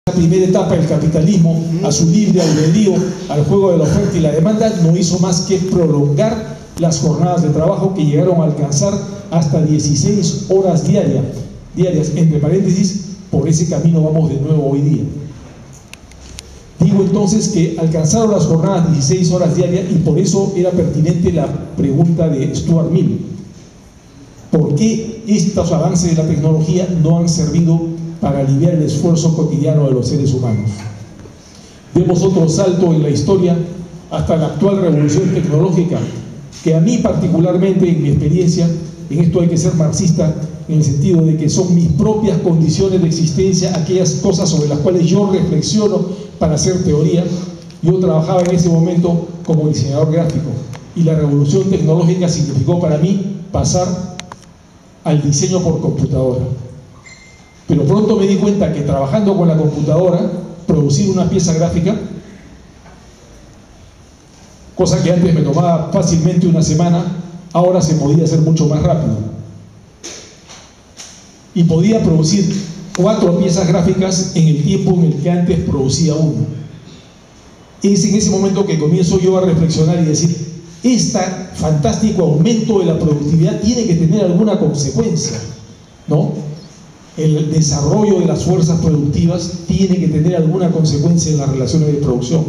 la primera etapa del capitalismo, a su libre albedrío, al juego de la oferta y la demanda, no hizo más que prolongar las jornadas de trabajo que llegaron a alcanzar hasta 16 horas diarias, entre paréntesis, por ese camino vamos de nuevo hoy día. Digo entonces que alcanzaron las jornadas 16 horas diarias y por eso era pertinente la pregunta de Stuart Mill. ¿Por qué estos avances de la tecnología no han servido para aliviar el esfuerzo cotidiano de los seres humanos? Demos otro salto en la historia hasta la actual revolución tecnológica, que a mí particularmente, en mi experiencia, en esto hay que ser marxista, en el sentido de que son mis propias condiciones de existencia, aquellas cosas sobre las cuales yo reflexiono para hacer teoría. Yo trabajaba en ese momento como diseñador gráfico y la revolución tecnológica significó para mí pasar al diseño por computadora. Pero pronto me di cuenta que trabajando con la computadora, producir una pieza gráfica, cosa que antes me tomaba fácilmente una semana, ahora se podía hacer mucho más rápido. Y podía producir 4 piezas gráficas en el tiempo en el que antes producía una. Es en ese momento que comienzo yo a reflexionar y decir, este fantástico aumento de la productividad tiene que tener alguna consecuencia, ¿no? El desarrollo de las fuerzas productivas tiene que tener alguna consecuencia en las relaciones de producción.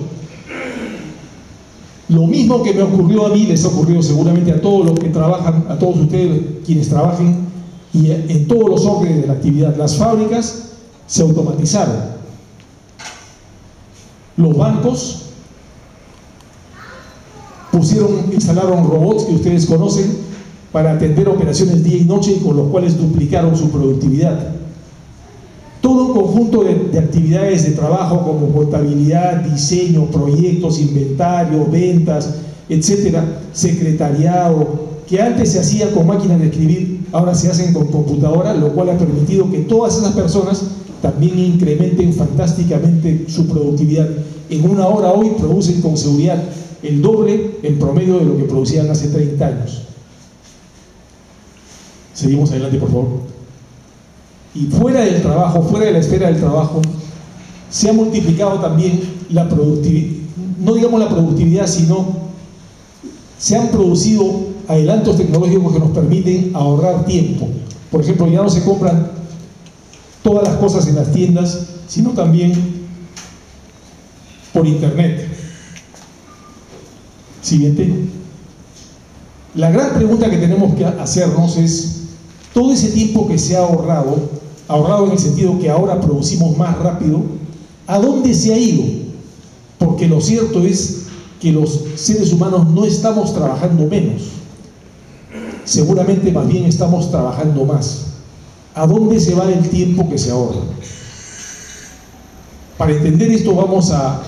Lo mismo que me ocurrió a mí, les ha ocurrido seguramente a todos los que trabajan, a todos ustedes quienes trabajen, y en todos los órdenes de la actividad. Las fábricas se automatizaron. Los bancos instalaron robots que ustedes conocen para atender operaciones día y noche y con los cuales duplicaron su productividad. Todo un conjunto de actividades de trabajo como contabilidad, diseño, proyectos, inventario, ventas, etcétera, secretariado, que antes se hacía con máquinas de escribir, ahora se hacen con computadora, lo cual ha permitido que todas esas personas también incrementen fantásticamente su productividad. En una hora hoy producen con seguridad el doble en promedio de lo que producían hace 30 años. Seguimos adelante, por favor. Y fuera del trabajo, fuera de la esfera del trabajo, se ha multiplicado también la productividad, no digamos la productividad, sino se han producido adelantos tecnológicos que nos permiten ahorrar tiempo. Por ejemplo, ya no se compran todas las cosas en las tiendas, sino también por internet. Siguiente. La gran pregunta que tenemos que hacernos es, todo ese tiempo que se ha ahorrado en el sentido que ahora producimos más rápido, ¿a dónde se ha ido? Porque lo cierto es que los seres humanos no estamos trabajando menos, seguramente más bien estamos trabajando más. ¿A dónde se va el tiempo que se ahorra? Para entender esto vamos a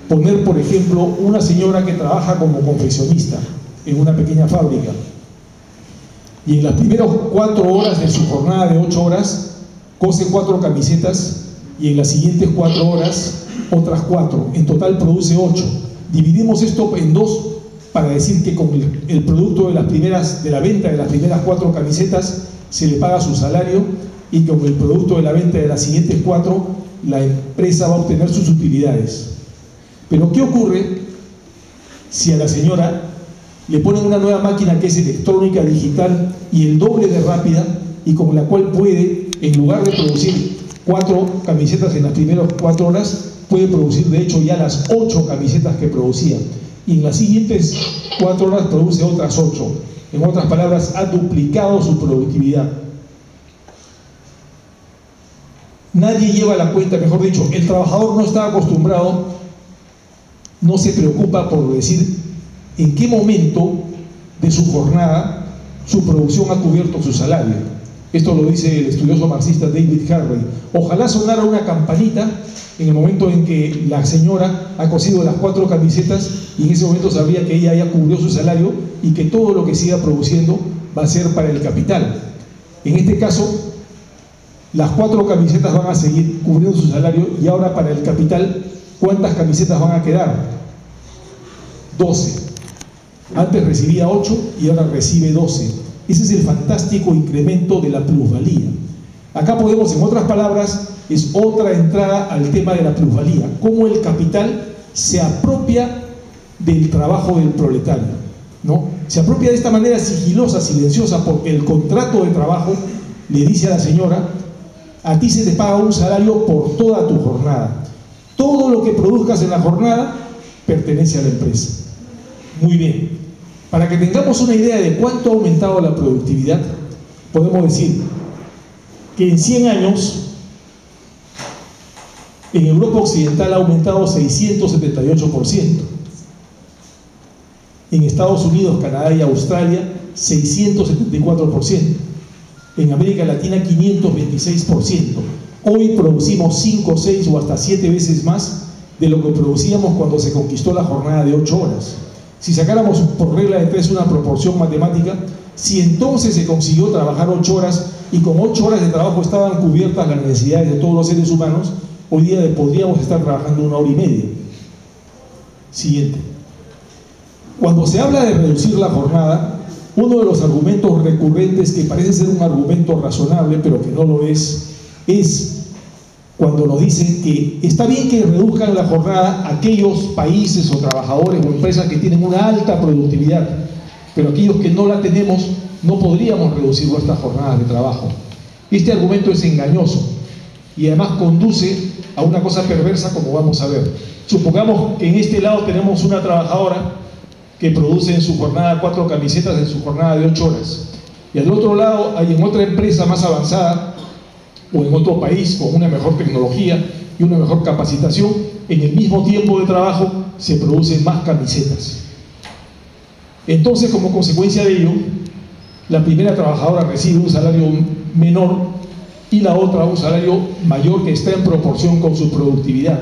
poner, por ejemplo, una señora que trabaja como confeccionista en una pequeña fábrica y en las primeras 4 horas de su jornada de 8 horas cose 4 camisetas y en las siguientes 4 horas otras 4, en total produce 8. Dividimos esto en 2 para decir que con el producto de la venta de las primeras 4 camisetas se le paga su salario y con el producto de la venta de las siguientes 4 la empresa va a obtener sus utilidades. Pero ¿qué ocurre si a la señora le ponen una nueva máquina que es electrónica digital y el doble de rápida y con la cual puede, en lugar de producir 4 camisetas en las primeras 4 horas, puede producir de hecho ya las 8 camisetas que producía y en las siguientes 4 horas produce otras 8? En otras palabras, ha duplicado su productividad. Nadie lleva la cuenta, mejor dicho, el trabajador no está acostumbrado, no se preocupa por decir en qué momento de su jornada su producción ha cubierto su salario. Esto lo dice el estudioso marxista David Harvey. Ojalá sonara una campanita en el momento en que la señora ha cosido las 4 camisetas y en ese momento sabría que ella ya cubrió su salario y que todo lo que siga produciendo va a ser para el capital. En este caso, las 4 camisetas van a seguir cubriendo su salario y ahora para el capital, ¿cuántas camisetas van a quedar? 12. Antes recibía 8 y ahora recibe 12. Ese es el fantástico incremento de la plusvalía. Acá podemos, en otras palabras, es otra entrada al tema de la plusvalía, cómo el capital se apropia del trabajo del proletario, ¿no? Se apropia de esta manera sigilosa, silenciosa, porque el contrato de trabajo le dice a la señora: a ti se te paga un salario por toda tu jornada. Todo lo que produzcas en la jornada pertenece a la empresa. Muy bien. Para que tengamos una idea de cuánto ha aumentado la productividad, podemos decir que en 100 años en Europa Occidental ha aumentado 678%. En Estados Unidos, Canadá y Australia, 674%. En América Latina, 526%. Hoy producimos 5, 6 o hasta 7 veces más de lo que producíamos cuando se conquistó la jornada de 8 horas. Si sacáramos por regla de 3 una proporción matemática, si entonces se consiguió trabajar 8 horas y con 8 horas de trabajo estaban cubiertas las necesidades de todos los seres humanos, hoy día podríamos estar trabajando 1 hora y media. Siguiente. Cuando se habla de reducir la jornada, uno de los argumentos recurrentes, que parece ser un argumento razonable pero que no lo es cuando nos dicen que está bien que reduzcan la jornada aquellos países o trabajadores o empresas que tienen una alta productividad, pero aquellos que no la tenemos no podríamos reducir nuestras jornadas de trabajo. Este argumento es engañoso y además conduce a una cosa perversa, como vamos a ver. Supongamos que en este lado tenemos una trabajadora que produce en su jornada 4 camisetas en su jornada de 8 horas, y al otro lado hay en otra empresa más avanzada o en otro país con una mejor tecnología y una mejor capacitación, en el mismo tiempo de trabajo se producen más camisetas. Entonces, como consecuencia de ello, la primera trabajadora recibe un salario menor y la otra un salario mayor, que está en proporción con su productividad.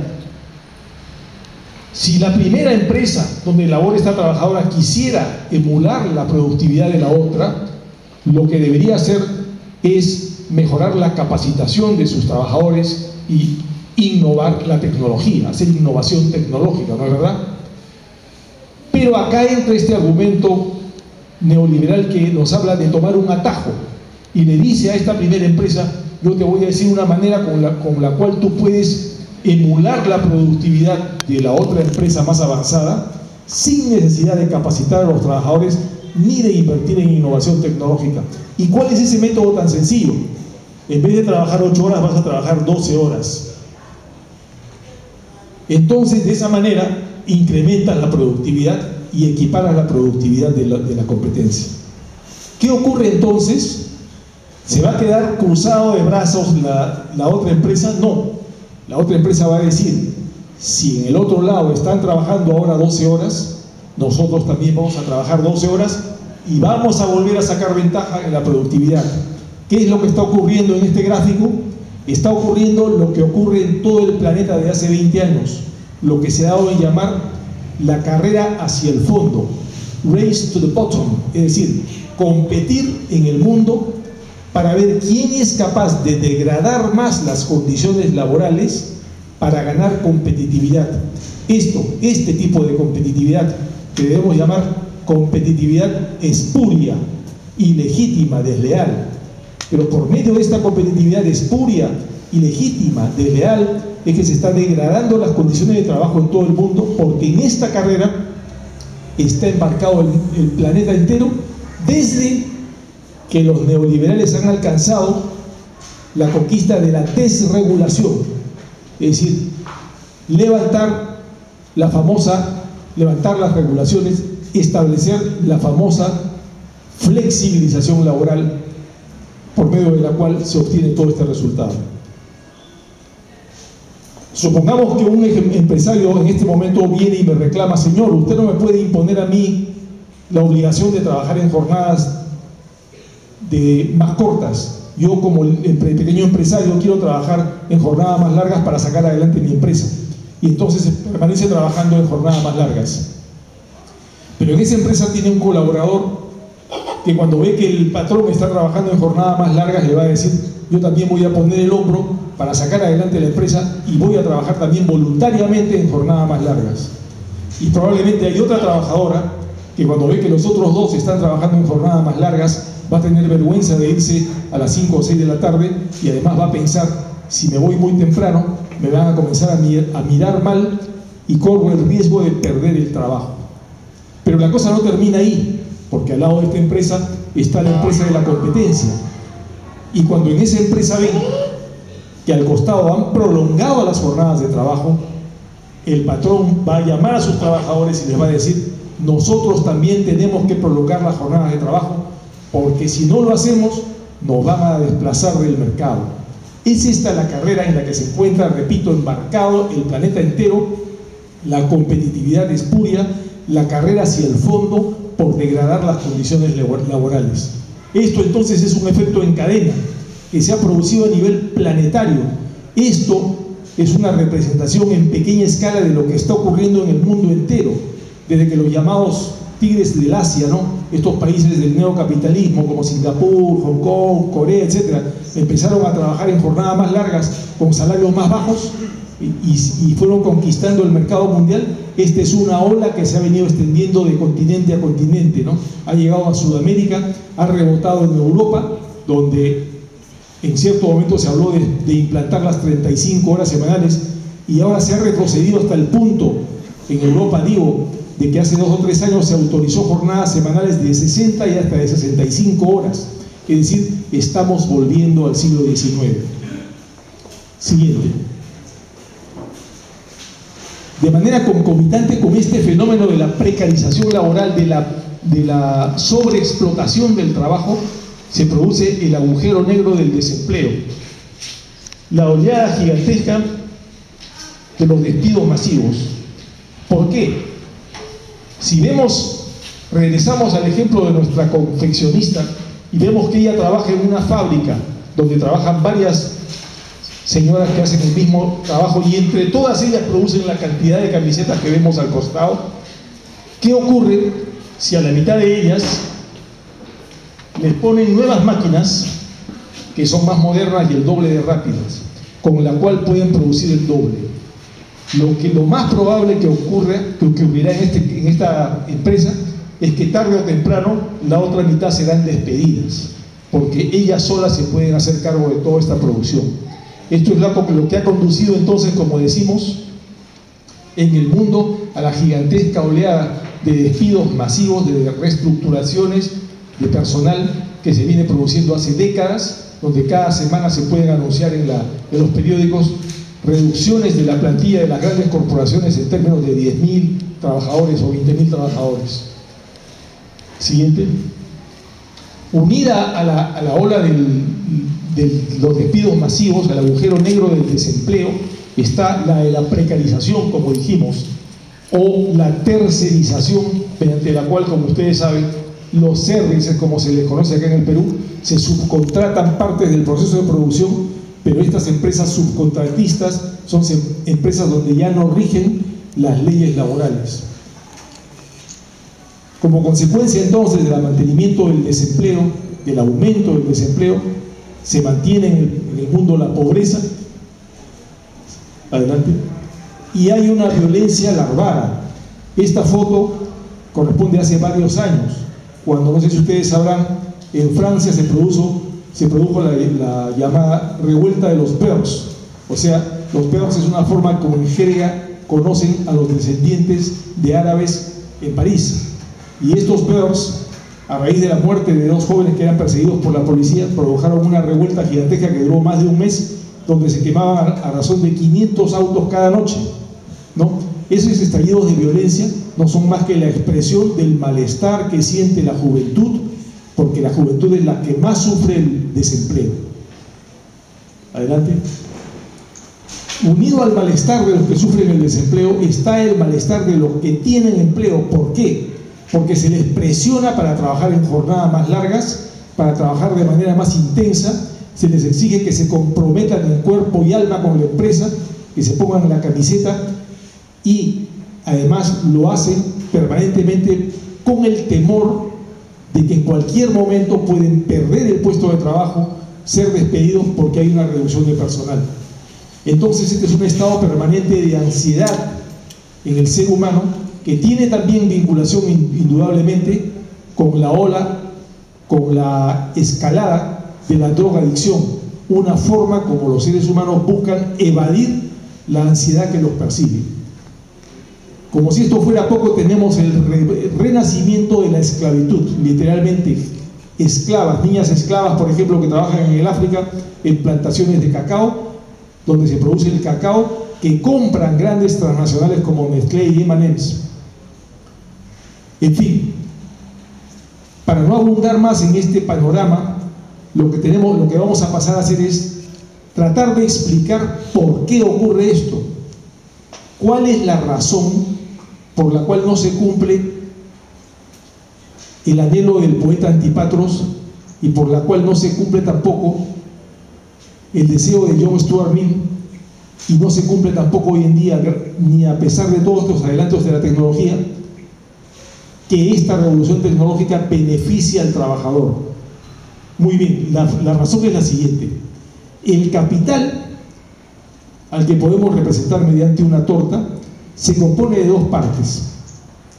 Si la primera empresa donde labora esta trabajadora quisiera emular la productividad de la otra, lo que debería hacer es mejorar la capacitación de sus trabajadores y innovar la tecnología, hacer innovación tecnológica, ¿no es verdad? Pero acá entra este argumento neoliberal que nos habla de tomar un atajo y le dice a esta primera empresa: yo te voy a decir una manera con la cual tú puedes emular la productividad de la otra empresa más avanzada sin necesidad de capacitar a los trabajadores ni de invertir en innovación tecnológica. ¿Y cuál es ese método tan sencillo? En vez de trabajar 8 horas, vas a trabajar 12 horas. Entonces, de esa manera, incrementas la productividad y equiparas la productividad de la competencia. ¿Qué ocurre entonces? ¿Se va a quedar cruzado de brazos la otra empresa? No. La otra empresa va a decir: si en el otro lado están trabajando ahora 12 horas, nosotros también vamos a trabajar 12 horas y vamos a volver a sacar ventaja en la productividad. ¿Qué es lo que está ocurriendo en este gráfico? Está ocurriendo lo que ocurre en todo el planeta de hace 20 años, lo que se ha dado en llamar la carrera hacia el fondo, race to the bottom, es decir, competir en el mundo para ver quién es capaz de degradar más las condiciones laborales para ganar competitividad. Este tipo de competitividad, que debemos llamar competitividad espuria, ilegítima, desleal. Pero por medio de esta competitividad espuria, ilegítima, desleal, es que se está degradando las condiciones de trabajo en todo el mundo, porque en esta carrera está embarcado el planeta entero, desde que los neoliberales han alcanzado la conquista de la desregulación, es decir, levantar las regulaciones, establecer la famosa flexibilización laboral, por medio de la cual se obtiene todo este resultado. Supongamos que un empresario en este momento viene y me reclama: señor, usted no me puede imponer a mí la obligación de trabajar en jornadas más cortas. Yo, como pequeño empresario, quiero trabajar en jornadas más largas para sacar adelante mi empresa, y entonces permanece trabajando en jornadas más largas. Pero en esa empresa tiene un colaborador que, cuando ve que el patrón está trabajando en jornadas más largas, le va a decir: yo también voy a poner el hombro para sacar adelante la empresa y voy a trabajar también voluntariamente en jornadas más largas. Y probablemente hay otra trabajadora que, cuando ve que los otros dos están trabajando en jornadas más largas, va a tener vergüenza de irse a las 5 o 6 de la tarde, y además va a pensar: si me voy muy temprano, me van a comenzar a mirar mal y corro el riesgo de perder el trabajo. Pero la cosa no termina ahí, porque al lado de esta empresa está la empresa de la competencia. Y cuando en esa empresa ven que al costado han prolongado las jornadas de trabajo, el patrón va a llamar a sus trabajadores y les va a decir: nosotros también tenemos que prolongar las jornadas de trabajo, porque si no lo hacemos, nos van a desplazar del mercado. Es esta la carrera en la que se encuentra, repito, embarcado el planeta entero. La competitividad espuria, la carrera hacia el fondo por degradar las condiciones laborales. Esto entonces es un efecto en cadena que se ha producido a nivel planetario. Esto es una representación en pequeña escala de lo que está ocurriendo en el mundo entero, desde que los llamados tigres del Asia, ¿no?, estos países del neocapitalismo como Singapur, Hong Kong, Corea, etcétera, empezaron a trabajar en jornadas más largas con salarios más bajos y fueron conquistando el mercado mundial. Esta es una ola que se ha venido extendiendo de continente a continente, ¿no? Ha llegado a Sudamérica, ha rebotado en Europa, donde en cierto momento se habló de implantar las 35 horas semanales, y ahora se ha retrocedido hasta el punto, en Europa digo, de que hace 2 o 3 años se autorizó jornadas semanales de 60 y hasta de 65 horas. Es decir, estamos volviendo al siglo XIX. Siguiente. De manera concomitante con este fenómeno de la precarización laboral, de la sobreexplotación del trabajo, se produce el agujero negro del desempleo. La oleada gigantesca de los despidos masivos. ¿Por qué? Si regresamos al ejemplo de nuestra confeccionista y vemos que ella trabaja en una fábrica donde trabajan varias señoras que hacen el mismo trabajo y entre todas ellas producen la cantidad de camisetas que vemos al costado, ¿qué ocurre si a la mitad de ellas les ponen nuevas máquinas que son más modernas y el doble de rápidas, con la cual pueden producir el doble? Lo más probable que ocurrirá en esta empresa es que tarde o temprano la otra mitad serán despedidas, porque ellas solas se pueden hacer cargo de toda esta producción. Esto es lo que ha conducido entonces, como decimos, en el mundo a la gigantesca oleada de despidos masivos, de reestructuraciones de personal que se viene produciendo hace décadas, donde cada semana se pueden anunciar en los periódicos reducciones de la plantilla de las grandes corporaciones en términos de 10.000 trabajadores o 20.000 trabajadores. Siguiente. Unida a la ola de los despidos masivos, al agujero negro del desempleo, está la de la precarización, como dijimos, o la tercerización, mediante la cual, como ustedes saben, los servicios, como se les conoce acá en el Perú, se subcontratan partes del proceso de producción, pero estas empresas subcontratistas son empresas donde ya no rigen las leyes laborales. Como consecuencia entonces del mantenimiento del desempleo, del aumento del desempleo, se mantiene en el mundo la pobreza, adelante, y hay una violencia larvada. Esta foto corresponde a hace varios años, cuando, no sé si ustedes sabrán, en Francia se produjo la llamada revuelta de los Beurs. O sea, los Beurs es una forma como en jerga conocen a los descendientes de árabes en París. Y estos Beurs, a raíz de la muerte de 2 jóvenes que eran perseguidos por la policía, produjeron una revuelta gigantesca que duró más de un mes, donde se quemaban a razón de 500 autos cada noche, ¿no? Esos estallidos de violencia no son más que la expresión del malestar que siente la juventud, porque la juventud es la que más sufre el desempleo. Adelante. Unido al malestar de los que sufren el desempleo está el malestar de los que tienen empleo. ¿Por qué? Porque se les presiona para trabajar en jornadas más largas, para trabajar de manera más intensa, se les exige que se comprometan en cuerpo y alma con la empresa, que se pongan la camiseta, y además lo hacen permanentemente con el temor de que en cualquier momento pueden perder el puesto de trabajo, ser despedidos porque hay una reducción de personal. Entonces este es un estado permanente de ansiedad en el ser humano, que tiene también vinculación indudablemente con la ola, con la escalada de la drogadicción. una forma como los seres humanos buscan evadir la ansiedad que los persigue. Como si esto fuera poco, tenemos el renacimiento de la esclavitud, literalmente esclavas, niñas esclavas, por ejemplo, que trabajan en el África en plantaciones de cacao, donde se produce el cacao, que compran grandes transnacionales como Nestlé y M&M's. En fin, para no abundar más en este panorama, lo que vamos a pasar a hacer es tratar de explicar por qué ocurre esto, cuál es la razón por la cual no se cumple el anhelo del poeta Antipatros y por la cual no se cumple tampoco el deseo de John Stuart Mill, y no se cumple tampoco hoy en día, ni a pesar de todos los adelantos de la tecnología, que esta revolución tecnológica beneficia al trabajador. Muy bien, la razón es la siguiente: el capital al que podemos representar mediante una torta se compone de dos partes.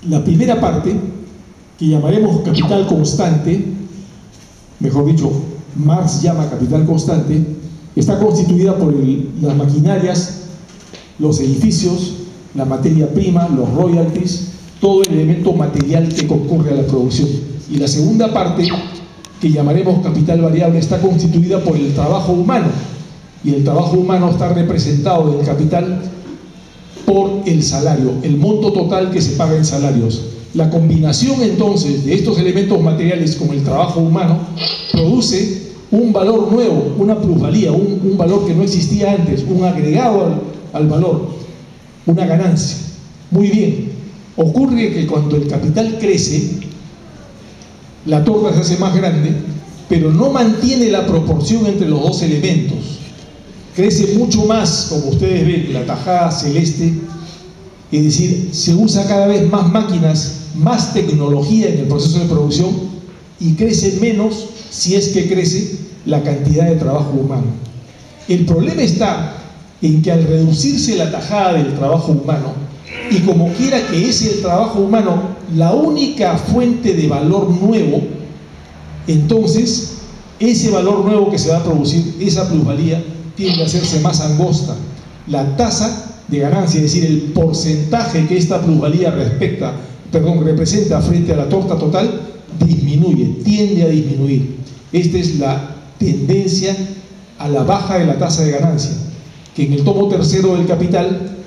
La primera parte, que llamaremos capital constante, mejor dicho, Marx llama capital constante, está constituida por las maquinarias, los edificios, la materia prima, los royalties, todo el elemento material que concurre a la producción. Y la segunda parte, que llamaremos capital variable, está constituida por el trabajo humano, y el trabajo humano está representado del capital por el salario, el monto total que se paga en salarios. La combinación entonces de estos elementos materiales con el trabajo humano produce un valor nuevo, una plusvalía, un valor que no existía antes, un agregado al valor, una ganancia. Muy bien, ocurre que cuando el capital crece, la torta se hace más grande, pero no mantiene la proporción entre los dos elementos. Crece mucho más, como ustedes ven, la tajada celeste, es decir, se usa cada vez más máquinas, más tecnología en el proceso de producción, y crece menos, si es que crece, la cantidad de trabajo humano. El problema está en que al reducirse la tajada del trabajo humano, y como quiera que es el trabajo humano la única fuente de valor nuevo, entonces ese valor nuevo que se va a producir, esa plusvalía, tiende a hacerse más angosta. La tasa de ganancia, es decir, el porcentaje que esta plusvalía representa frente a la torta total, disminuye, tiende a disminuir. Esta es la tendencia a la baja de la tasa de ganancia, que en el tomo tercero del Capital,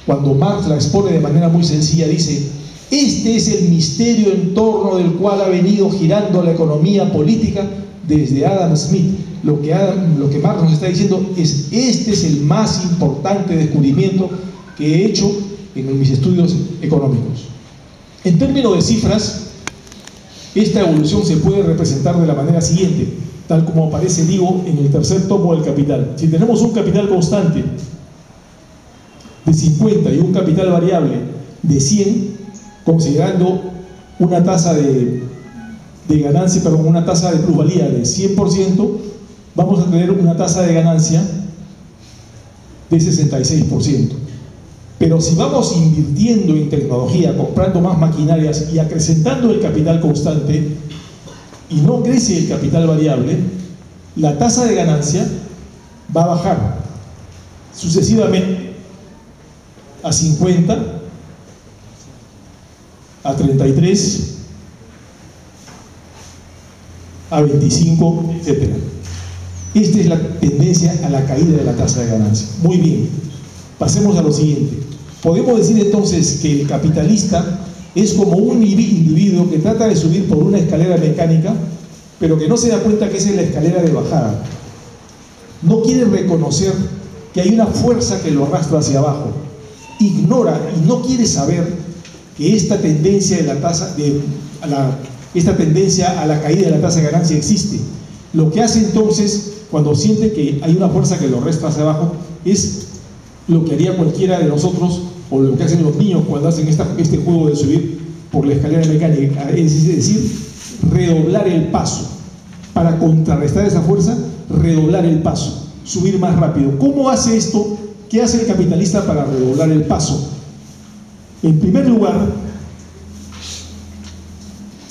cuando Marx la expone de manera muy sencilla, dice: este es el misterio en torno del cual ha venido girando la economía política desde Adam Smith. Lo que Marx nos está diciendo es: este es el más importante descubrimiento que he hecho en mis estudios económicos. En términos de cifras, esta evolución se puede representar de la manera siguiente, tal como aparece, digo, en el tercer tomo del Capital. Si tenemos un capital constante de 50 y un capital variable de 100, considerando una tasa de ganancia, una tasa de plusvalía de 100%, vamos a tener una tasa de ganancia de 66%. Pero si vamos invirtiendo en tecnología, comprando más maquinarias y acrecentando el capital constante, y no crece el capital variable, la tasa de ganancia va a bajar sucesivamente a 50, a 33, a 25, etc. Esta es la tendencia a la caída de la tasa de ganancia. Muy bien, pasemos a lo siguiente. Podemos decir entonces que el capitalista es como un individuo que trata de subir por una escalera mecánica, pero que no se da cuenta que esa es la escalera de bajada. No quiere reconocer que hay una fuerza que lo arrastra hacia abajo. Ignora y no quiere saber que esta tendencia esta tendencia a la caída de la tasa de ganancia existe. Lo que hace entonces, cuando siente que hay una fuerza que lo arrastra hacia abajo, es lo que haría cualquiera de nosotros, o lo que hacen los niños cuando hacen este juego de subir por la escalera mecánica, es decir, redoblar el paso. Para contrarrestar esa fuerza, redoblar el paso, subir más rápido. ¿Cómo hace esto? ¿Qué hace el capitalista para redoblar el paso? En primer lugar,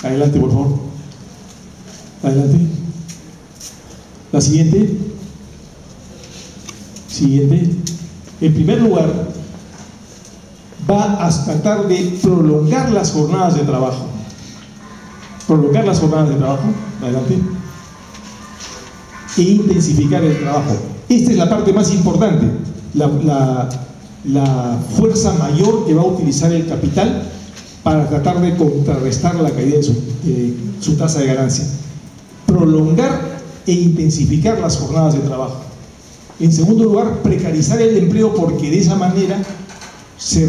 adelante por favor, adelante, la siguiente. Siguiente. En primer lugar, va a tratar de prolongar las jornadas de trabajo. Prolongar las jornadas de trabajo, adelante, e intensificar el trabajo. Esta es la parte más importante, la fuerza mayor que va a utilizar el capital para tratar de contrarrestar la caída de su tasa de ganancia. Prolongar e intensificar las jornadas de trabajo. En segundo lugar, precarizar el empleo, porque de esa manera se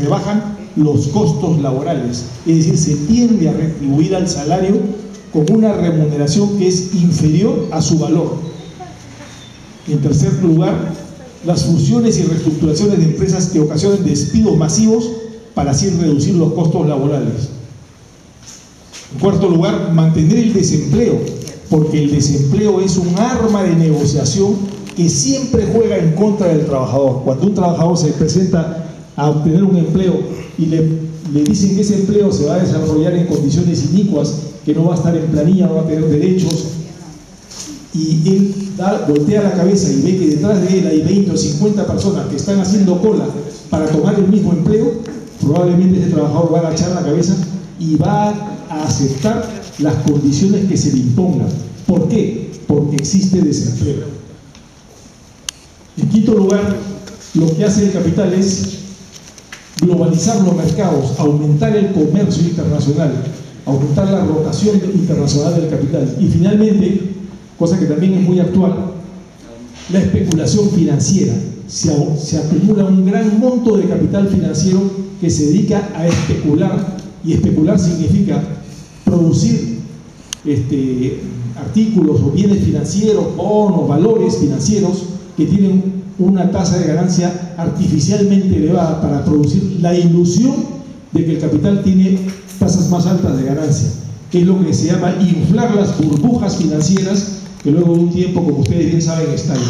rebajan los costos laborales, es decir, se tiende a retribuir al salario con una remuneración que es inferior a su valor. En tercer lugar, las fusiones y reestructuraciones de empresas que ocasionan despidos masivos para así reducir los costos laborales. En cuarto lugar, mantener el desempleo, porque el desempleo es un arma de negociación que siempre juega en contra del trabajador. Cuando un trabajador se presenta a obtener un empleo y le dicen que ese empleo se va a desarrollar en condiciones inicuas, que no va a estar en planilla, no va a tener derechos, y él voltea la cabeza y ve que detrás de él hay 20 o 50 personas que están haciendo cola para tomar el mismo empleo, probablemente ese trabajador va a agachar la cabeza y va a aceptar las condiciones que se le impongan. ¿Por qué? Porque existe desempleo. En quinto lugar, lo que hace el capital es globalizar los mercados, aumentar el comercio internacional, aumentar la rotación internacional del capital. Y finalmente, cosa que también es muy actual, la especulación financiera. Se acumula un gran monto de capital financiero que se dedica a especular, y especular significa producir artículos o bienes financieros, bonos, valores financieros que tienen una tasa de ganancia artificialmente elevada para producir la ilusión de que el capital tiene tasas más altas de ganancia, que es lo que se llama inflar las burbujas financieras que luego de un tiempo, como ustedes bien saben, estallan.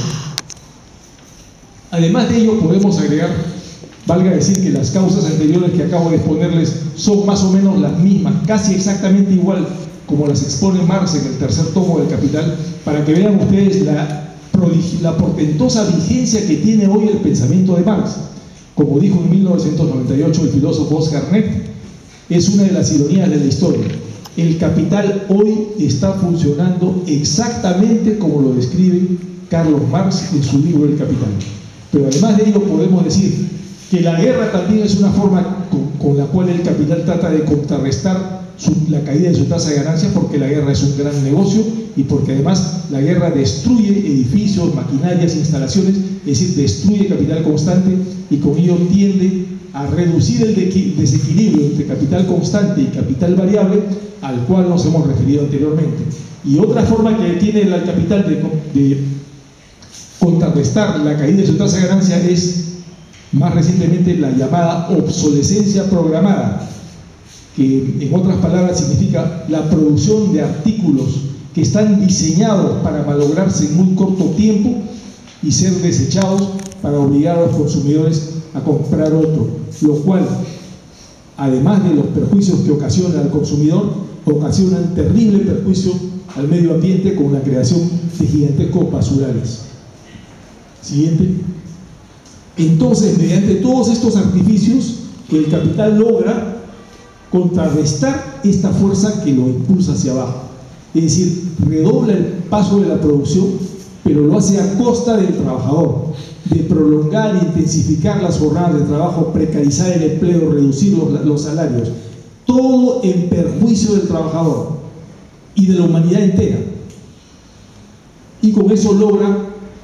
Además de ello, podemos agregar, valga decir, que las causas anteriores que acabo de exponerles son más o menos las mismas, casi exactamente igual como las expone Marx en el tercer tomo del Capital, para que vean ustedes la portentosa vigencia que tiene hoy el pensamiento de Marx. Como dijo en 1998 el filósofo Oscar Necht, es una de las ironías de la historia. El capital hoy está funcionando exactamente como lo describe Carlos Marx en su libro El Capital. Pero además de ello podemos decir que la guerra también es una forma con la cual el capital trata de contrarrestar la caída de su tasa de ganancia, porque la guerra es un gran negocio y porque además la guerra destruye edificios, maquinarias, instalaciones, es decir, destruye capital constante, y con ello tiende a reducir el desequilibrio entre capital constante y capital variable, al cual nos hemos referido anteriormente. Y otra forma que tiene el capital de contrarrestar la caída de su tasa de ganancia es, más recientemente, la llamada obsolescencia programada, que en otras palabras significa la producción de artículos que están diseñados para malograrse en muy corto tiempo y ser desechados para obligar a los consumidores a comprar otro, lo cual, además de los perjuicios que ocasiona al consumidor, ocasiona un terrible perjuicio al medio ambiente con la creación de gigantescos basurales. Siguiente. Entonces, mediante todos estos artificios, el capital logra contrarrestar esta fuerza que lo impulsa hacia abajo. Es decir, redobla el paso de la producción, pero lo hace a costa del trabajador, de prolongar e intensificar las jornadas de trabajo, precarizar el empleo, reducir los salarios, todo en perjuicio del trabajador y de la humanidad entera. Y con eso logra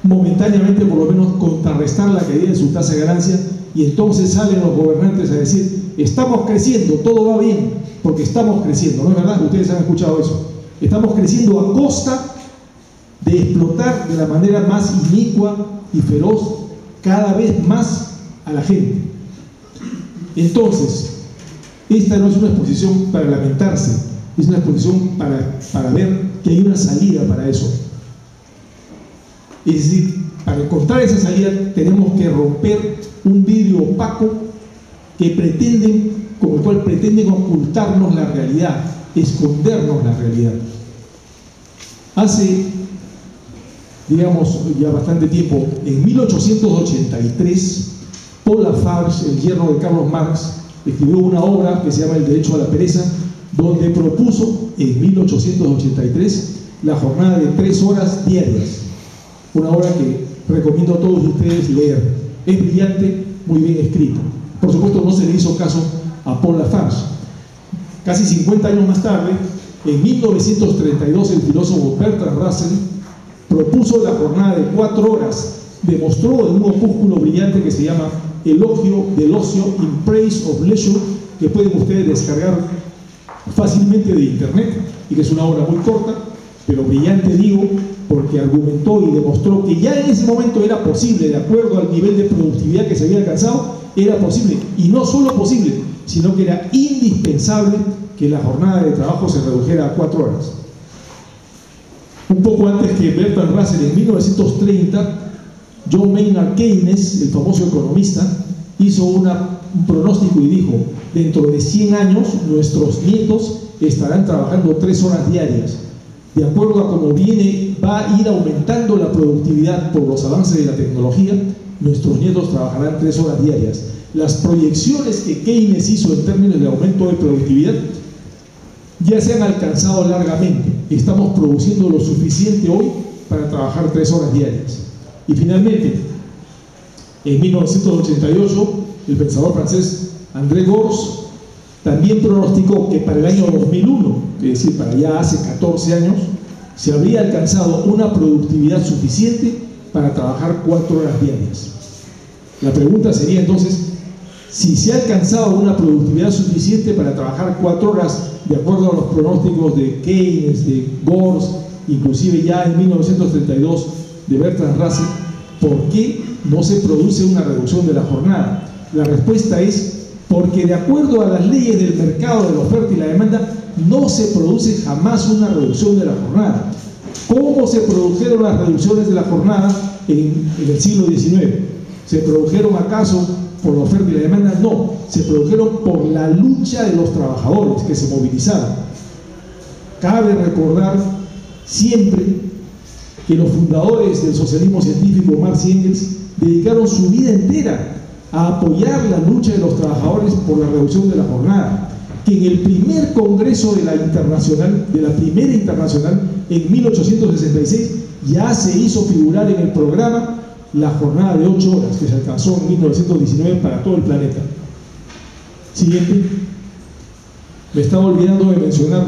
momentáneamente, por lo menos, contrarrestar la caída de su tasa de ganancia, y entonces salen los gobernantes a decir: estamos creciendo, todo va bien, porque estamos creciendo. ¿No es verdad? Ustedes han escuchado eso. Estamos creciendo a costa de explotar de la manera más inicua y feroz cada vez más a la gente. Entonces, esta no es una exposición para lamentarse, es una exposición para ver que hay una salida para eso. Es decir, para encontrar esa salida tenemos que romper un vidrio opaco con el cual pretenden ocultarnos la realidad, escondernos la realidad. Hace digamos, ya bastante tiempo. En 1883, Paul Lafarge, el yerno de Carlos Marx, escribió una obra que se llama El derecho a la pereza, donde propuso en 1883 la jornada de 3 horas diarias. Una obra que recomiendo a todos ustedes leer. Es brillante, muy bien escrita. Por supuesto, no se le hizo caso a Paul Lafarge. Casi 50 años más tarde, en 1932, el filósofo Bertrand Russell propuso la jornada de 4 horas. Demostró en un opúsculo brillante que se llama Elogio del ocio, In Praise of Leisure, que pueden ustedes descargar fácilmente de internet, y que es una obra muy corta, pero brillante, digo, porque argumentó y demostró que ya en ese momento era posible, de acuerdo al nivel de productividad que se había alcanzado, era posible, y no solo posible, sino que era indispensable que la jornada de trabajo se redujera a 4 horas. Un poco antes que Bertrand Russell, en 1930, John Maynard Keynes, el famoso economista, hizo un pronóstico y dijo: dentro de 100 años nuestros nietos estarán trabajando 3 horas diarias. De acuerdo a cómo va a ir aumentando la productividad por los avances de la tecnología, nuestros nietos trabajarán 3 horas diarias. Las proyecciones que Keynes hizo en términos de aumento de productividad ya se han alcanzado largamente. Estamos produciendo lo suficiente hoy para trabajar 3 horas diarias. Y finalmente, en 1988, el pensador francés André Gorz también pronosticó que para el año 2001, es decir, para ya hace 14 años, se habría alcanzado una productividad suficiente para trabajar 4 horas diarias. La pregunta sería entonces, si se ha alcanzado una productividad suficiente para trabajar 4 horas, de acuerdo a los pronósticos de Keynes, de Gorz, inclusive ya en 1932 de Bertrand Russell, ¿por qué no se produce una reducción de la jornada? La respuesta es porque, de acuerdo a las leyes del mercado de la oferta y la demanda, no se produce jamás una reducción de la jornada. ¿Cómo se produjeron las reducciones de la jornada en el siglo XIX? ¿Se produjeron acaso por la oferta y la demanda? No, se produjeron por la lucha de los trabajadores que se movilizaron. Cabe recordar siempre que los fundadores del socialismo científico, Marx y Engels, dedicaron su vida entera a apoyar la lucha de los trabajadores por la reducción de la jornada, que en el primer congreso de la primera internacional, en 1866, ya se hizo figurar en el programa la jornada de 8 horas, que se alcanzó en 1919 para todo el planeta. Siguiente. Me estaba olvidando de mencionar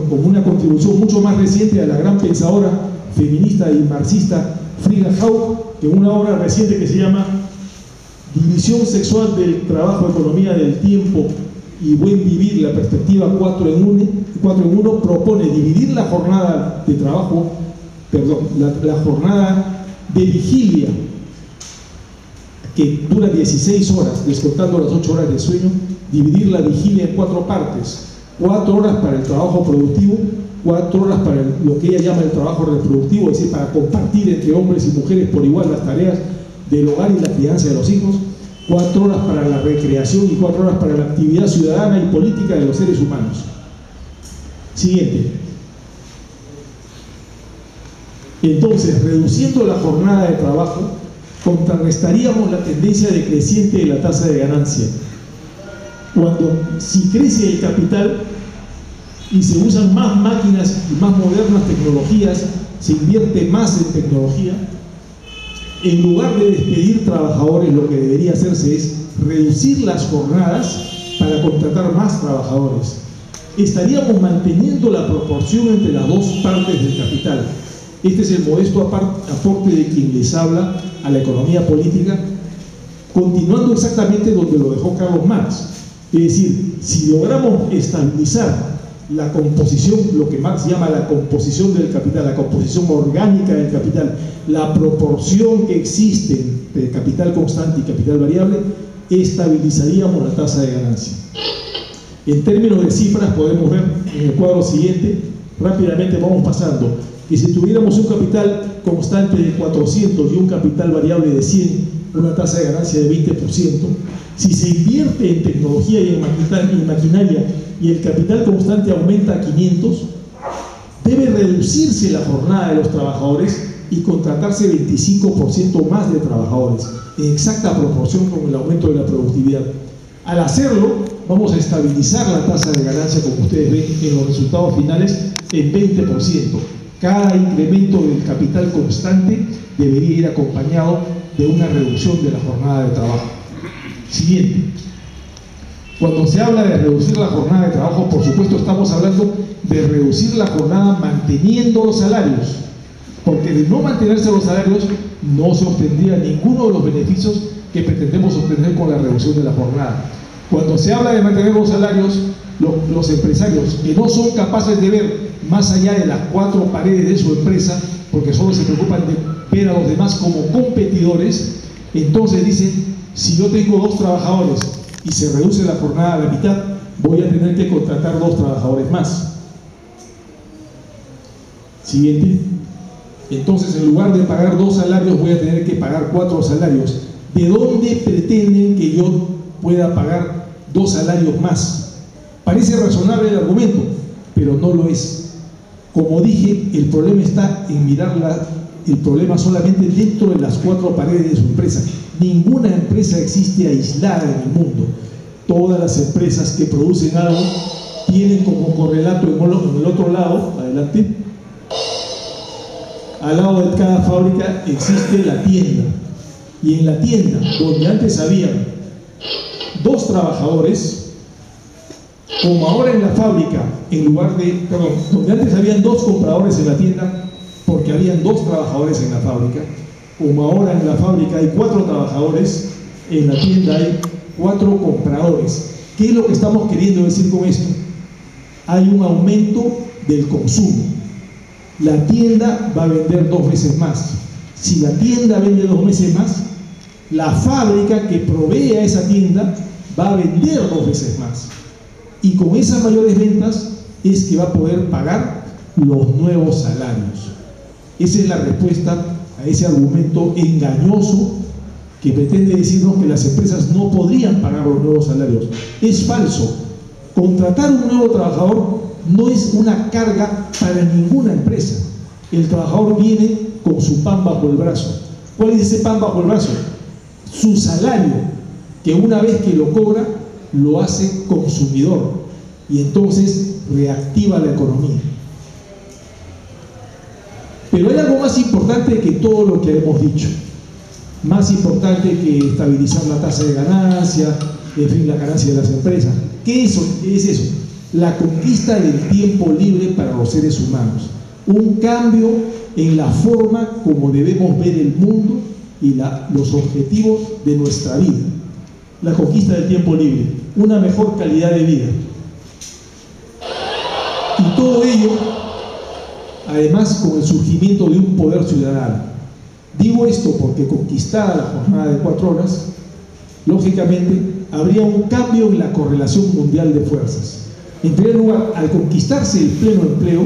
como una contribución mucho más reciente a la gran pensadora feminista y marxista Frida Haug, en una obra reciente que se llama División sexual del trabajo, economía del tiempo y buen vivir, la perspectiva 4 en 1, propone dividir la jornada de trabajo, la jornada de vigilia, que dura 16 horas, descontando las 8 horas de sueño, dividir la vigilia en 4 partes: 4 horas para el trabajo productivo, 4 horas para lo que ella llama el trabajo reproductivo, es decir, para compartir entre hombres y mujeres por igual las tareas del hogar y la crianza de los hijos, 4 horas para la recreación y 4 horas para la actividad ciudadana y política de los seres humanos. Siguiente. Entonces, reduciendo la jornada de trabajo, contrarrestaríamos la tendencia decreciente de la tasa de ganancia. Si crece el capital y se usan más máquinas y más modernas tecnologías, se invierte más en tecnología, en lugar de despedir trabajadores, lo que debería hacerse es reducir las jornadas para contratar más trabajadores. Estaríamos manteniendo la proporción entre las dos partes del capital. Este es el modesto aporte de quien les habla a la economía política, continuando exactamente donde lo dejó Carlos Marx. Es decir, si logramos estabilizar la composición, lo que Marx llama la composición del capital, la composición orgánica del capital, la proporción que existe entre capital constante y capital variable, estabilizaríamos la tasa de ganancia. En términos de cifras podemos ver en el cuadro siguiente, rápidamente vamos pasando, que si tuviéramos un capital constante de 400 y un capital variable de 100, una tasa de ganancia de 20%, si se invierte en tecnología y en maquinaria y el capital constante aumenta a 500, debe reducirse la jornada de los trabajadores y contratarse 25% más de trabajadores, en exacta proporción con el aumento de la productividad. Al hacerlo, vamos a estabilizar la tasa de ganancia, como ustedes ven en los resultados finales, en 20%. Cada incremento del capital constante debería ir acompañado de una reducción de la jornada de trabajo. Siguiente. Cuando se habla de reducir la jornada de trabajo, por supuesto estamos hablando de reducir la jornada manteniendo los salarios, porque de no mantenerse los salarios no se obtendría ninguno de los beneficios que pretendemos obtener con la reducción de la jornada. Cuando se habla de mantener los salarios, los empresarios que no son capaces de ver más allá de las cuatro paredes de su empresa, porque solo se preocupan de ver a los demás como competidores, entonces dicen, si yo tengo 2 trabajadores y se reduce la jornada a la mitad, voy a tener que contratar 2 trabajadores más. Siguiente. Entonces, en lugar de pagar 2 salarios, voy a tener que pagar 4 salarios. ¿De dónde pretenden que yo pueda pagar 2 salarios más? Parece razonable el argumento, pero no lo es. Como dije, el problema está en mirar el problema solamente dentro de las 4 paredes de su empresa. Ninguna empresa existe aislada en el mundo. Todas las empresas que producen algo tienen como correlato en el otro lado, adelante, al lado de cada fábrica existe la tienda. Y en la tienda, donde antes habían 2 trabajadores, como ahora en la fábrica, donde antes habían 2 compradores en la tienda, porque habían 2 trabajadores en la fábrica, como ahora en la fábrica hay 4 trabajadores, en la tienda hay 4 compradores. ¿Qué es lo que estamos queriendo decir con esto? Hay un aumento del consumo. La tienda va a vender 2 veces más. Si la tienda vende 2 veces más, la fábrica que provee a esa tienda va a vender 2 veces más. Y con esas mayores ventas es que va a poder pagar los nuevos salarios. Esa es la respuesta a ese argumento engañoso que pretende decirnos que las empresas no podrían pagar los nuevos salarios. Es falso. Contratar un nuevo trabajador no es una carga para ninguna empresa. El trabajador viene con su pan bajo el brazo. ¿Cuál es ese pan bajo el brazo? Su salario, que una vez que lo cobra, lo hace consumidor y entonces reactiva la economía. Pero hay algo más importante que todo lo que hemos dicho, más importante que estabilizar la tasa de ganancia, en fin, la ganancia de las empresas. ¿Qué es eso? La conquista del tiempo libre para los seres humanos, un cambio en la forma como debemos ver el mundo y los objetivos de nuestra vida. La conquista del tiempo libre, una mejor calidad de vida. Y todo ello, además, con el surgimiento de un poder ciudadano. Digo esto porque conquistada la jornada de 4 horas, lógicamente habría un cambio en la correlación mundial de fuerzas. En primer lugar, al conquistarse el pleno empleo,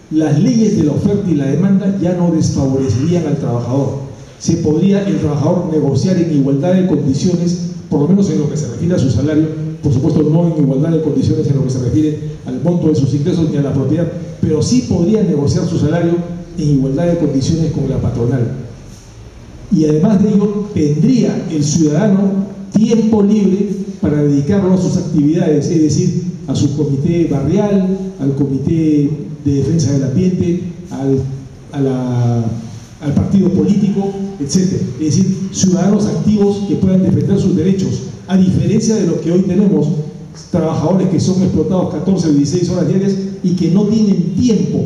las leyes de la oferta y la demanda ya no desfavorecerían al trabajador. Se podría el trabajador negociar en igualdad de condiciones, por lo menos en lo que se refiere a su salario, por supuesto no en igualdad de condiciones en lo que se refiere al monto de sus ingresos ni a la propiedad, pero sí podría negociar su salario en igualdad de condiciones con la patronal. Y además de ello, tendría el ciudadano tiempo libre para dedicarlo a sus actividades, es decir, a su comité barrial, al comité de defensa del ambiente, al partido político, etc. Es decir, ciudadanos activos que puedan defender sus derechos, a diferencia de lo que hoy tenemos, trabajadores que son explotados 14 o 16 horas diarias y que no tienen tiempo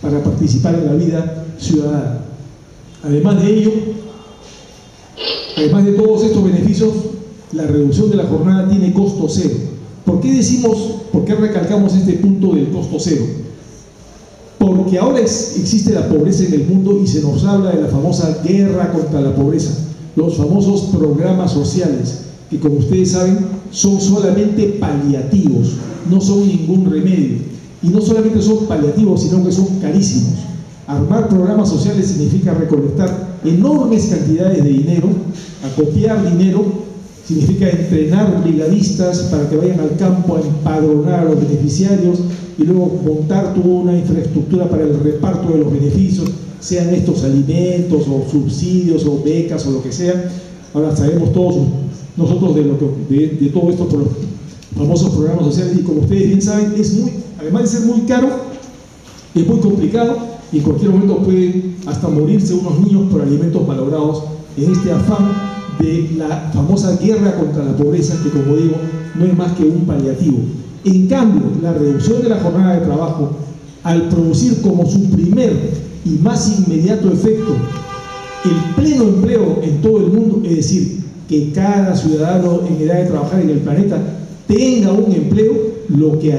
para participar en la vida ciudadana. Además de ello, además de todos estos beneficios, la reducción de la jornada tiene costo cero. ¿Por qué recalcamos este punto del costo cero? Porque ahora existe la pobreza en el mundo y se nos habla de la famosa guerra contra la pobreza, los famosos programas sociales, que como ustedes saben son solamente paliativos, no son ningún remedio. Y no solamente son paliativos, sino que son carísimos. Armar programas sociales significa recolectar enormes cantidades de dinero, acopiar dinero, significa entrenar brigadistas para que vayan al campo a empadronar a los beneficiarios y luego montar toda una infraestructura para el reparto de los beneficios. sean estos alimentos o subsidios o becas o lo que sea. Ahora sabemos todos nosotros de todo esto por los famosos programas sociales, y como ustedes bien saben, además de ser muy caro, es muy complicado y en cualquier momento pueden hasta morirse unos niños por alimentos malogrados en este afán de la famosa guerra contra la pobreza, que como digo, no es más que un paliativo. En cambio, la reducción de la jornada de trabajo, al producir como su primer y más inmediato efecto el pleno empleo en todo el mundo, es decir, que cada ciudadano en edad de trabajar en el planeta tenga un empleo, lo que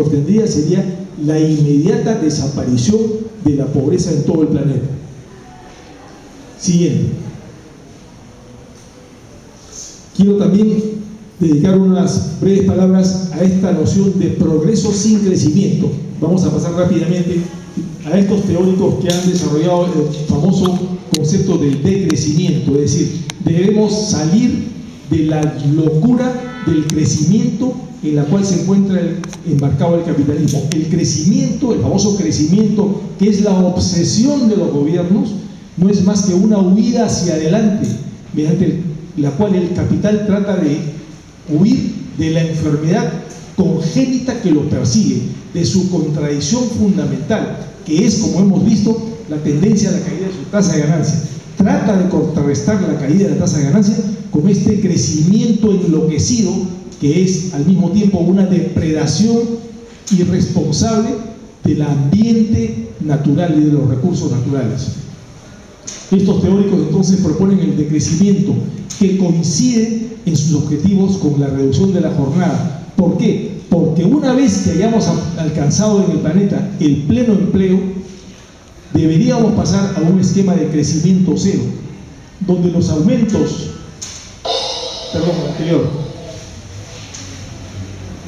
obtendría sería la inmediata desaparición de la pobreza en todo el planeta. Siguiente. Quiero también dedicar unas breves palabras a esta noción de progreso sin crecimiento. Vamos a pasar rápidamente a estos teóricos que han desarrollado el famoso concepto del decrecimiento, es decir, debemos salir de la locura del crecimiento en la cual se encuentra embarcado el capitalismo. El crecimiento, el famoso crecimiento, que es la obsesión de los gobiernos, no es más que una huida hacia adelante, mediante la cual el capital trata de huir de la enfermedad congénita que lo persigue, de su contradicción fundamental, que es, como hemos visto, la tendencia a la caída de su tasa de ganancia. Trata de contrarrestar la caída de la tasa de ganancia con este crecimiento enloquecido, que es al mismo tiempo una depredación irresponsable del ambiente natural y de los recursos naturales. Estos teóricos entonces proponen el decrecimiento, que coincide en sus objetivos con la reducción de la jornada. ¿Por qué? Porque una vez que hayamos alcanzado en el planeta el pleno empleo, deberíamos pasar a un esquema de crecimiento cero, donde los aumentos,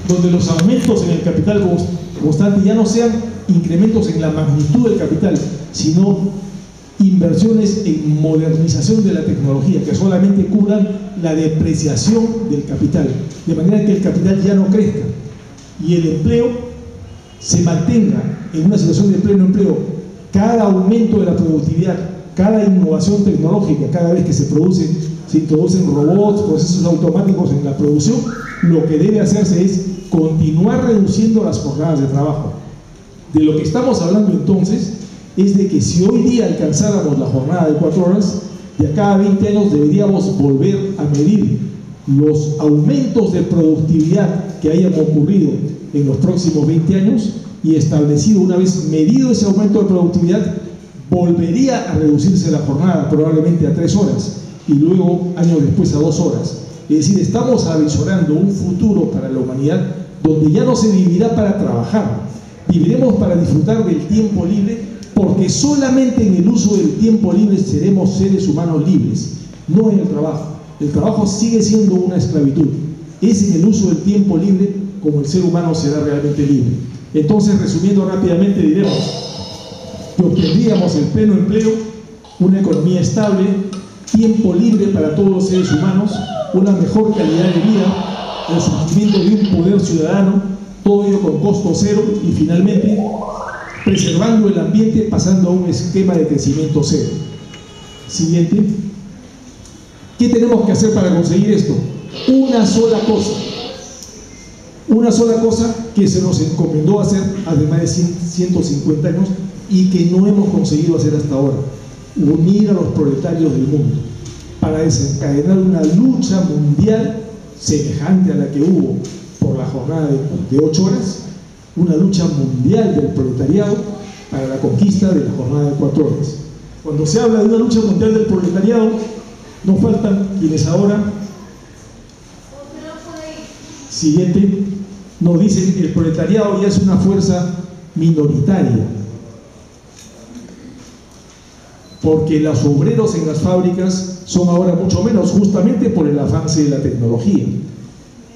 donde los aumentos en el capital constante ya no sean incrementos en la magnitud del capital, sino inversiones en modernización de la tecnología que solamente cubran la depreciación del capital, de manera que el capital ya no crezca y el empleo se mantenga en una situación de pleno empleo. Cada aumento de la productividad, cada innovación tecnológica, cada vez que se introducen robots, procesos automáticos en la producción, lo que debe hacerse es continuar reduciendo las jornadas de trabajo. De lo que estamos hablando entonces es de que si hoy día alcanzáramos la jornada de 4 horas, de acá a 20 años deberíamos volver a medir los aumentos de productividad que hayan ocurrido en los próximos 20 años, y establecido, una vez medido ese aumento de productividad, volvería a reducirse la jornada probablemente a 3 horas y luego años después a 2 horas. Es decir, estamos avisorando un futuro para la humanidad donde ya no se vivirá para trabajar, viviremos para disfrutar del tiempo libre, porque solamente en el uso del tiempo libre seremos seres humanos libres, no en el trabajo. El trabajo sigue siendo una esclavitud. Es en el uso del tiempo libre como el ser humano será realmente libre. Entonces, resumiendo rápidamente, diremos que obtendríamos el pleno empleo, una economía estable, tiempo libre para todos los seres humanos, una mejor calidad de vida, el surgimiento de un poder ciudadano, todo ello con costo cero, y finalmente preservando el ambiente, pasando a un esquema de crecimiento cero. Siguiente. ¿Qué tenemos que hacer para conseguir esto? Una sola cosa que se nos encomendó hacer hace más de 150 años y que no hemos conseguido hacer hasta ahora: unir a los proletarios del mundo para desencadenar una lucha mundial semejante a la que hubo por la jornada de 8 horas, una lucha mundial del proletariado para la conquista de la jornada de 4 horas. Cuando se habla de una lucha mundial del proletariado, no faltan quienes ahora, siguiente, nos dicen que el proletariado ya es una fuerza minoritaria, porque los obreros en las fábricas son ahora mucho menos, justamente por el avance de la tecnología.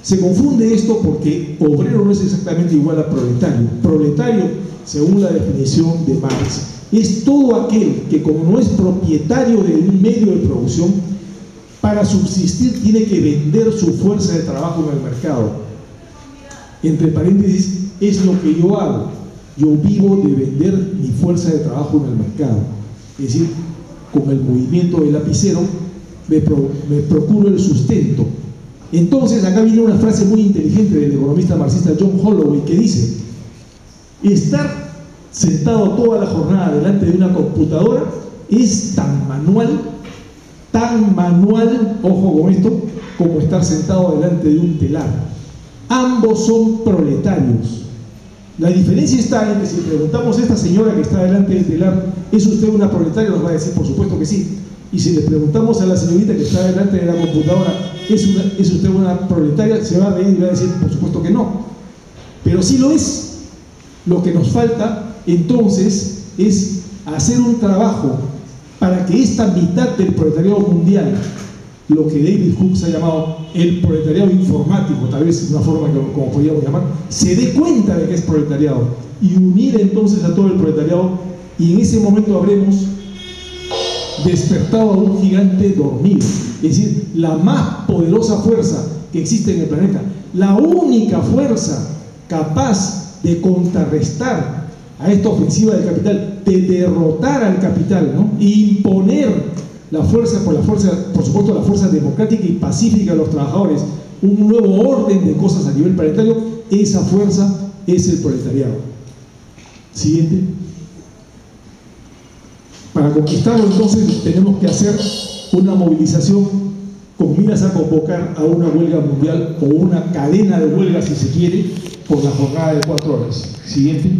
Se confunde esto porque obrero no es exactamente igual a proletario. Proletario, según la definición de Marx, es todo aquel que, como no es propietario de un medio de producción, para subsistir tiene que vender su fuerza de trabajo en el mercado. Entre paréntesis, es lo que yo hago. Yo vivo de vender mi fuerza de trabajo en el mercado. es decir, con el movimiento del lapicero me procuro el sustento. Entonces acá viene una frase muy inteligente del economista marxista John Holloway, que dice: estar sentado toda la jornada delante de una computadora es tan manual, ojo con esto, como estar sentado delante de un telar. Ambos son proletarios. La diferencia está en que si le preguntamos a esta señora que está delante del telar, ¿es usted una proletaria?, nos va a decir por supuesto que sí. Y si le preguntamos a la señorita que está delante de la computadora, ¿es usted una proletaria?, se va a reír y va a decir por supuesto que no. Pero sí lo es. Lo que nos falta entonces es hacer un trabajo para que esta mitad del proletariado mundial, lo que David Hooks ha llamado el proletariado informático, tal vez es una forma como podríamos llamar, se dé cuenta de que es proletariado y unir entonces a todo el proletariado, y en ese momento habremos despertado a un gigante dormido. Es decir, la más poderosa fuerza que existe en el planeta, la única fuerza capaz de contrarrestar a esta ofensiva del capital, de derrotar al capital, ¿no?, e imponer la fuerza, por supuesto, la fuerza democrática y pacífica de los trabajadores, un nuevo orden de cosas a nivel planetario. Esa fuerza es el proletariado. Siguiente. Para conquistarlo, entonces, tenemos que hacer una movilización con miras a convocar a una huelga mundial, o una cadena de huelgas, si se quiere, por la jornada de 4 horas. Siguiente.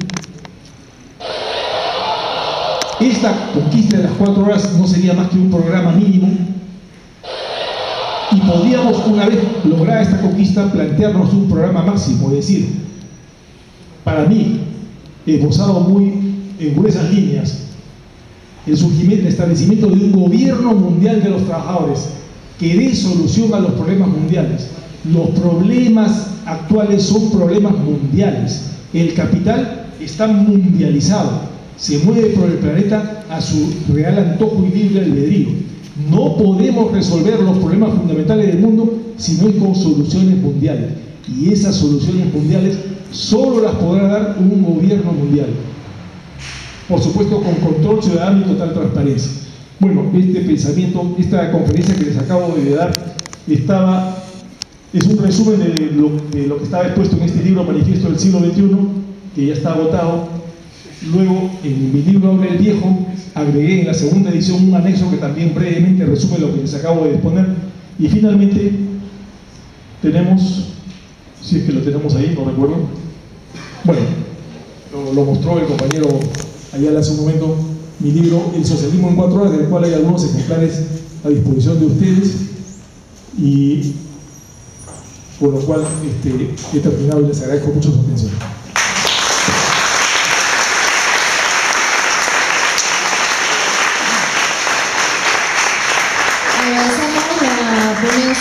Esta conquista de las 4 horas no sería más que un programa mínimo, y podríamos, una vez lograda esta conquista, plantearnos un programa máximo. Es decir, para mí, esbozado muy en gruesas líneas, el establecimiento de un gobierno mundial de los trabajadores que dé solución a los problemas mundiales. Los problemas actuales son problemas mundiales. El capital está mundializado, se mueve por el planeta a su real antojo y libre albedrío. No podemos resolver los problemas fundamentales del mundo si no es con soluciones mundiales, y esas soluciones mundiales solo las podrá dar un gobierno mundial, por supuesto con control ciudadano y total transparencia. Bueno, este pensamiento, esta conferencia que les acabo de dar, es un resumen de lo que estaba expuesto en este libro Manifiesto del Siglo XXI, que ya está agotado. Luego, en mi libro Abre el Viejo, agregué en la segunda edición un anexo que también brevemente resume lo que les acabo de exponer. Y finalmente tenemos, si es que lo tenemos ahí, no recuerdo, bueno, lo mostró el compañero Ayala hace un momento, mi libro El Socialismo en 4 horas, del cual hay algunos ejemplares a disposición de ustedes, y por lo cual he terminado y les agradezco mucho su atención.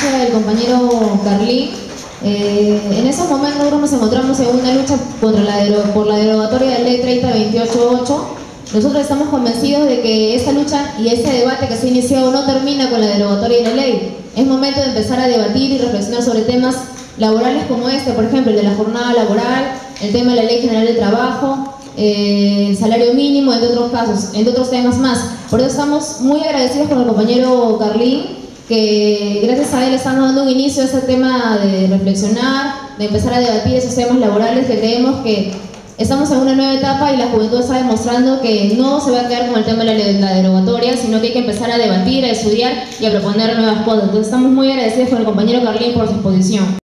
Del compañero Carlín. En esos momentos nosotros nos encontramos en una lucha por la derogatoria de ley 3028.8. Nosotros estamos convencidos de que esta lucha y este debate que se ha iniciado no termina con la derogatoria de la ley. Es momento de empezar a debatir y reflexionar sobre temas laborales como este, por ejemplo, el de la jornada laboral, el tema de la Ley General del Trabajo, el salario mínimo, entre otros casos, entre otros temas más. Por eso estamos muy agradecidos con el compañero Carlín, que gracias a él estamos dando un inicio a este tema de reflexionar, de empezar a debatir esos temas laborales, que creemos que estamos en una nueva etapa y la juventud está demostrando que no se va a quedar con el tema de la derogatoria, sino que hay que empezar a debatir, a estudiar y a proponer nuevas cosas. Entonces estamos muy agradecidos con el compañero Carlín por su exposición.